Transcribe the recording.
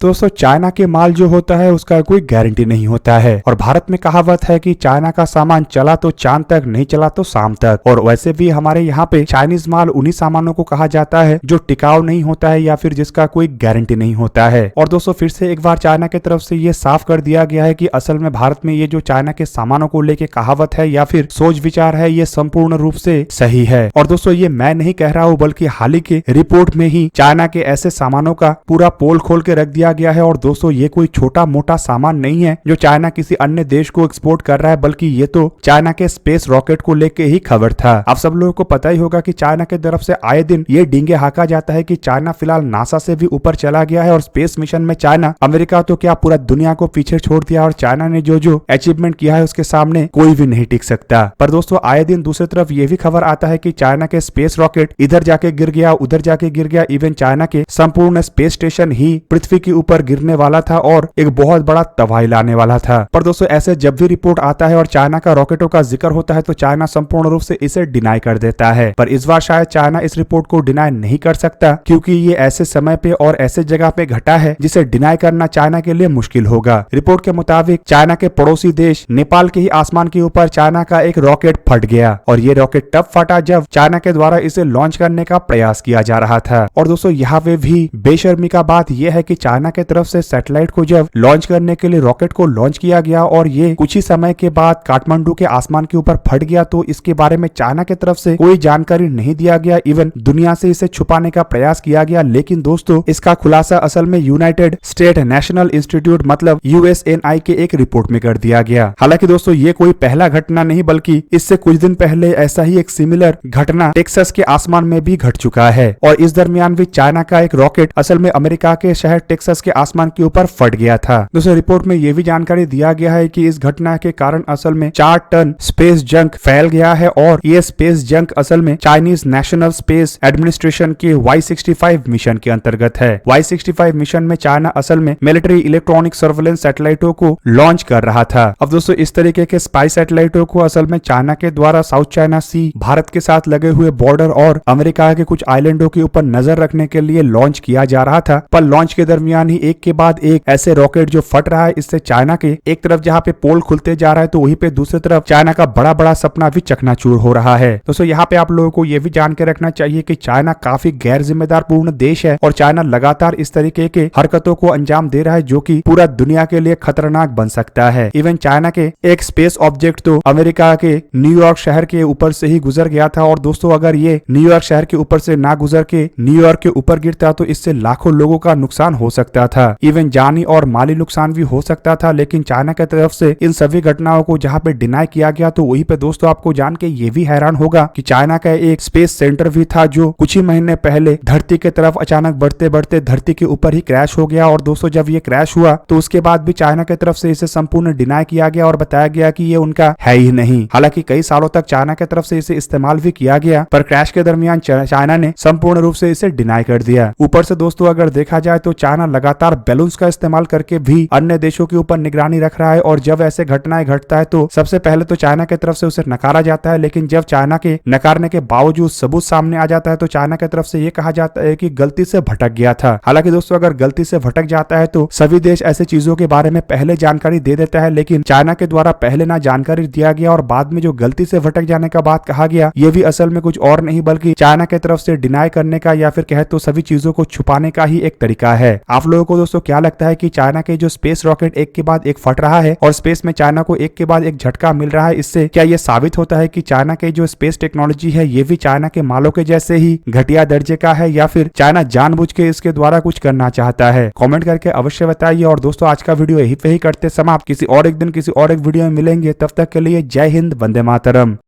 दोस्तों चाइना के माल जो होता है उसका कोई गारंटी नहीं होता है और भारत में कहावत है कि चाइना का सामान चला तो चांद तक, नहीं चला तो शाम तक। और वैसे भी हमारे यहाँ पे चाइनीज माल उन्हीं सामानों को कहा जाता है जो टिकाऊ नहीं होता है या फिर जिसका कोई गारंटी नहीं होता है। और दोस्तों फिर से एक बार चाइना की तरफ से ये साफ कर दिया गया है कि असल में भारत में ये जो चाइना के सामानों को लेके कहावत है या फिर सोच विचार है ये संपूर्ण रूप से सही है। और दोस्तों ये मैं नहीं कह रहा हूँ बल्कि हाल ही के रिपोर्ट में ही चाइना के ऐसे सामानों का पूरा पोल खोल के रख दिया गया है। और दोस्तों ये कोई छोटा मोटा सामान नहीं है जो चाइना किसी अन्य देश को एक्सपोर्ट कर रहा है, बल्कि ये तो चाइना के स्पेस रॉकेट को लेके ही खबर था। आप सब लोगों को पता ही होगा कि चाइना की तरफ से आए दिन ये डींगे हाका जाता है कि चाइना फिलहाल नासा से भी ऊपर चला गया है और स्पेस मिशन में चाइना, अमेरिका तो क्या पूरा दुनिया को पीछे छोड़ दिया और चाइना ने जो जो अचीवमेंट किया है उसके सामने कोई भी नहीं टिक सकता। पर दोस्तों आए दिन दूसरी तरफ ये भी खबर आता है कि चाइना के स्पेस रॉकेट इधर जाके गिर गया, उधर जाके गिर गया। इवन चाइना के संपूर्ण स्पेस स्टेशन ही पृथ्वी के ऊपर गिरने वाला था और एक बहुत बड़ा तबाही लाने वाला था। पर दोस्तों ऐसे जब भी रिपोर्ट आता है और चाइना का रॉकेटों का जिक्र होता है तो चाइना संपूर्ण रूप से इसे डिनाई कर देता है। पर इस बार शायद चाइना इस रिपोर्ट को डिनाई नहीं कर सकता क्योंकि ये ऐसे समय पे और ऐसे जगह पे घटा है जिसे डिनाई करना चाइना के लिए मुश्किल होगा। रिपोर्ट के मुताबिक चाइना के पड़ोसी देश नेपाल के ही आसमान के ऊपर चाइना का एक रॉकेट फट गया और ये रॉकेट तब फटा जब चाइना के द्वारा इसे लॉन्च करने का प्रयास किया जा रहा था। और दोस्तों यहाँ पे भी बेशर्मी का बात यह है कि चाइना के तरफ से सैटेलाइट को जब लॉन्च करने के लिए रॉकेट को लॉन्च किया गया और ये कुछ ही समय के बाद काठमांडू के आसमान के ऊपर फट गया तो इसके बारे में चाइना की तरफ से कोई जानकारी नहीं दिया गया। इवन दुनिया से इसे छुपाने का प्रयास किया गया, लेकिन दोस्तों इसका खुलासा असल में यूनाइटेड स्टेट नेशनल इंस्टीट्यूट मतलब USNI के एक रिपोर्ट में कर दिया गया। हालांकि दोस्तों ये कोई पहला घटना नहीं बल्कि इससे कुछ दिन पहले ऐसा ही एक सिमिलर घटना टेक्सास के आसमान में भी घट चुका है और इस दरमियान भी चाइना का एक रॉकेट असल में अमेरिका के शहर टेक्सास के आसमान के ऊपर फट गया था। दोस्तों रिपोर्ट में यह भी जानकारी दिया गया है कि इस घटना के कारण असल में 4 टन स्पेस जंक फैल गया है और ये स्पेस जंक असल में चाइनीज नेशनल स्पेस एडमिनिस्ट्रेशन के Y65 मिशन के अंतर्गत है। Y65 मिशन में चाइना असल में मिलिट्री इलेक्ट्रॉनिक सर्वेलेंस सैटेलाइटों को लॉन्च कर रहा था। अब दोस्तों इस तरीके के स्पाई सैटेलाइटों को असल में चाइना के द्वारा साउथ चाइना सी, भारत के साथ लगे हुए बॉर्डर और अमेरिका के कुछ आइलैंडों के ऊपर नजर रखने के लिए लॉन्च किया जा रहा था। पर लॉन्च के दरमियान ही एक के बाद एक ऐसे रॉकेट जो फट रहा है, इससे चाइना के एक तरफ जहाँ पे पोल खुलते जा रहा है तो वहीं पे दूसरी तरफ चाइना का बड़ा बड़ा सपना भी चकनाचूर हो रहा है। दोस्तों यहाँ पे आप लोगों को ये भी जान के रखना चाहिए कि चाइना काफी गैर जिम्मेदार पूर्ण देश है और चाइना लगातार इस तरीके के हरकतों को अंजाम दे रहा है जो कि पूरा दुनिया के लिए खतरनाक बन सकता है। इवन चाइना के एक स्पेस ऑब्जेक्ट तो अमेरिका के न्यूयॉर्क शहर के ऊपर से ही गुजर गया था और दोस्तों अगर ये न्यूयॉर्क शहर के ऊपर से ना गुजर के न्यूयॉर्क के ऊपर गिरता तो इससे लाखों लोगों का नुकसान हो सकता था, इवन जानी और माली नुकसान भी हो सकता था। लेकिन चाइना की तरफ से इन सभी घटनाओं को जहाँ पे डिनाई किया गया तो वहीं पे दोस्तों आपको जान के ये भी हैरान होगा कि चाइना का एक स्पेस सेंटर भी था जो कुछ ही महीने पहले धरती की तरफ अचानक बढ़ते बढ़ते धरती के ऊपर ही क्रैश हो गया। और दोस्तों जब ये क्रैश हुआ तो उसके बाद भी चाइना की तरफ से इसे संपूर्ण डिनाई किया गया और बताया गया कि ये उनका है ही नहीं। हालांकि कई सालों तक चाइना की तरफ से इसे इस्तेमाल भी किया गया पर क्रैश के दरमियान चाइना ने संपूर्ण रूप से इसे डिनाई कर दिया। ऊपर से दोस्तों अगर देखा जाए तो चाइना लगातार बैलून्स का इस्तेमाल करके भी अन्य देशों के ऊपर निगरानी रख रहा है और जब ऐसे घटनाएं घटता है तो सबसे पहले तो चाइना की तरफ से उसे नकारा जाता है, लेकिन जब चाइना के नकारने के बावजूद सबूत सामने आ जाता है तो चाइना की तरफ से ये कहा जाता है कि गलती से भटक गया था। हालांकि दोस्तों अगर गलती से भटक जाता है तो सभी देश ऐसी चीजों के बारे में पहले जानकारी दे देता है, लेकिन चाइना के द्वारा पहले ना जानकारी दिया गया और बाद में जो गलती से भटक जाने का बात कहा गया ये भी असल में कुछ और नहीं बल्कि चाइना की तरफ से डिनाई करने का या फिर कहे तो सभी चीजों को छुपाने का ही एक तरीका है। आप लोगों को दोस्तों क्या लगता है कि चाइना के जो स्पेस रॉकेट एक के बाद एक फट रहा है और स्पेस में चाइना को एक के बाद एक झटका मिल रहा है, इससे क्या ये साबित होता है कि चाइना के जो स्पेस टेक्नोलॉजी है ये भी चाइना के मालों के जैसे ही घटिया दर्जे का है या फिर चाइना जानबूझ के इसके द्वारा कुछ करना चाहता है? कमेंट करके अवश्य बताइए। और दोस्तों आज का वीडियो यही पे ही करते समाप्त। किसी और एक दिन किसी और एक वीडियो में मिलेंगे, तब तक के लिए जय हिंद, वंदे मातरम।